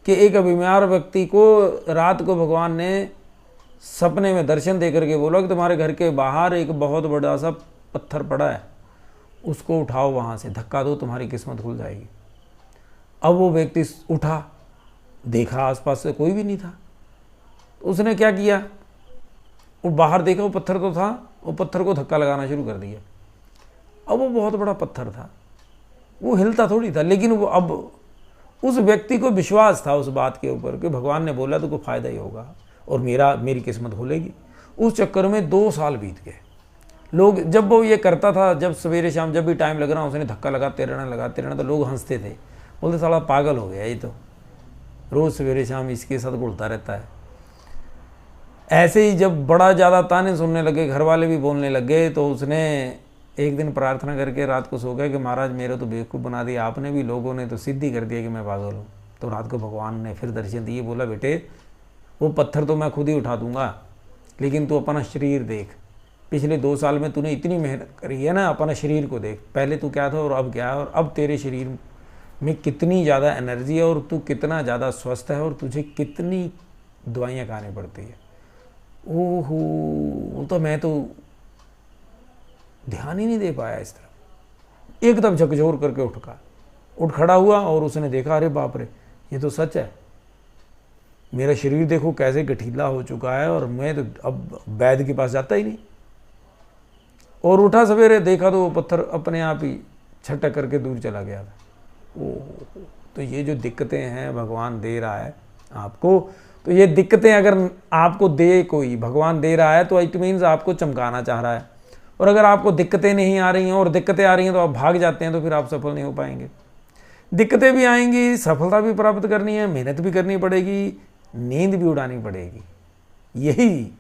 कि एक बीमार व्यक्ति को रात को भगवान ने सपने में दर्शन दे करके बोला कि तुम्हारे घर के बाहर एक बहुत बड़ा सा पत्थर पड़ा है, उसको उठाओ, वहाँ से धक्का दो, तुम्हारी किस्मत खुल जाएगी। अब वो व्यक्ति उठा, देखा आसपास से कोई भी नहीं था, तो उसने क्या किया, वो बाहर देखा, वो पत्थर तो था, वो पत्थर को धक्का लगाना शुरू कर दिया। अब वो बहुत बड़ा पत्थर था, वो हिलता थोड़ी था, लेकिन वो अब उस व्यक्ति को विश्वास था उस बात के ऊपर कि भगवान ने बोला तो कोई फायदा ही होगा और मेरी किस्मत खुलेगी। उस चक्कर में 2 साल बीत गए। लोग, जब वो ये करता था, जब सवेरे शाम जब भी टाइम लग रहा उसने धक्का लगाते रहना, तो लोग हंसते थे, बोलते साला पागल हो गया, ये तो रोज़ सवेरे शाम इसके साथ घुलता रहता है। ऐसे ही जब बड़ा ज़्यादा ताने सुनने लगे, घर वाले भी बोलने लग गए, तो उसने एक दिन प्रार्थना करके रात को सो गया कि महाराज मेरे तो बेवकूफ़ बना दिया आपने भी, लोगों ने तो सिद्ध ही कर दिया कि मैं पागल हूँ। तो रात को भगवान ने फिर दर्शन दिए, बोला बेटे वो पत्थर तो मैं खुद ही उठा दूंगा, लेकिन तू अपना शरीर देख, पिछले 2 साल में तूने इतनी मेहनत करी है ना, अपना शरीर को देख, पहले तू क्या था और अब क्या है, और अब तेरे शरीर में कितनी ज़्यादा एनर्जी है और तू कितना ज़्यादा स्वस्थ है और तुझे कितनी दवाइयाँ खानी पड़ती है। ओहो, तो मैं तो ध्यान ही नहीं दे पाया इस तरफ। एकदम झकझोर करके उठ खड़ा हुआ और उसने देखा, अरे बाप रे, ये तो सच है, मेरा शरीर देखो कैसे गठीला हो चुका है और मैं तो अब वैद्य के पास जाता ही नहीं। और उठा सवेरे, देखा तो वो पत्थर अपने आप ही छटक करके दूर चला गया था। ओह, तो ये जो दिक्कतें हैं भगवान दे रहा है आपको, तो ये दिक्कतें अगर आपको दे कोई, भगवान दे रहा है, तो इट मीन्स आपको चमकाना चाह रहा है। और अगर आपको दिक्कतें नहीं आ रही हैं और दिक्कतें आ रही हैं तो आप भाग जाते हैं, तो फिर आप सफल नहीं हो पाएंगे। दिक्कतें भी आएंगी, सफलता भी प्राप्त करनी है, मेहनत भी करनी पड़ेगी, नींद भी उड़ानी पड़ेगी। यही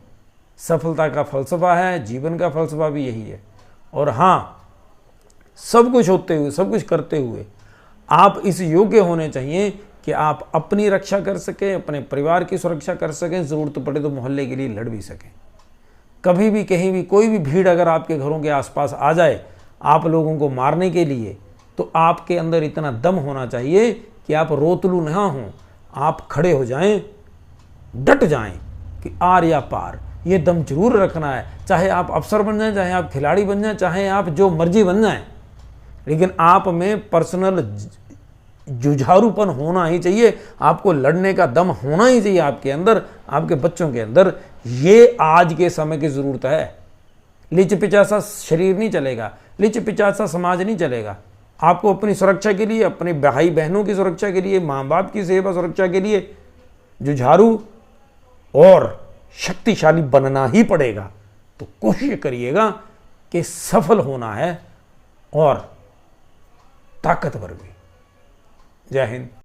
सफलता का फलसफा है, जीवन का फलसफा भी यही है। और हाँ, सब कुछ होते हुए, सब कुछ करते हुए आप इस योग्य होने चाहिए कि आप अपनी रक्षा कर सकें, अपने परिवार की सुरक्षा कर सकें, ज़रूरत पड़े तो मोहल्ले के लिए लड़ भी सकें। कभी भी कहीं भी कोई भी भीड़ अगर आपके घरों के आसपास आ जाए आप लोगों को मारने के लिए, तो आपके अंदर इतना दम होना चाहिए कि आप रोतलू ना हों, आप खड़े हो जाएं, डट जाएं कि आर या पार। ये दम जरूर रखना है, चाहे आप अफसर बन जाएं, चाहे आप खिलाड़ी बन जाएं, चाहे आप जो मर्जी बन जाएं, लेकिन आप में पर्सनल जुझारूपन होना ही चाहिए, आपको लड़ने का दम होना ही चाहिए आपके अंदर, आपके बच्चों के अंदर। ये आज के समय की ज़रूरत है। लिच पिचासा शरीर नहीं चलेगा, लिच पिचासा समाज नहीं चलेगा। आपको अपनी सुरक्षा के लिए, अपने भाई बहनों की सुरक्षा के लिए, माँ बाप की सेवा सुरक्षा के लिए जुझारू और शक्तिशाली बनना ही पड़ेगा। तो कोशिश करिएगा कि सफल होना है और ताकतवर भी। जय हिंद।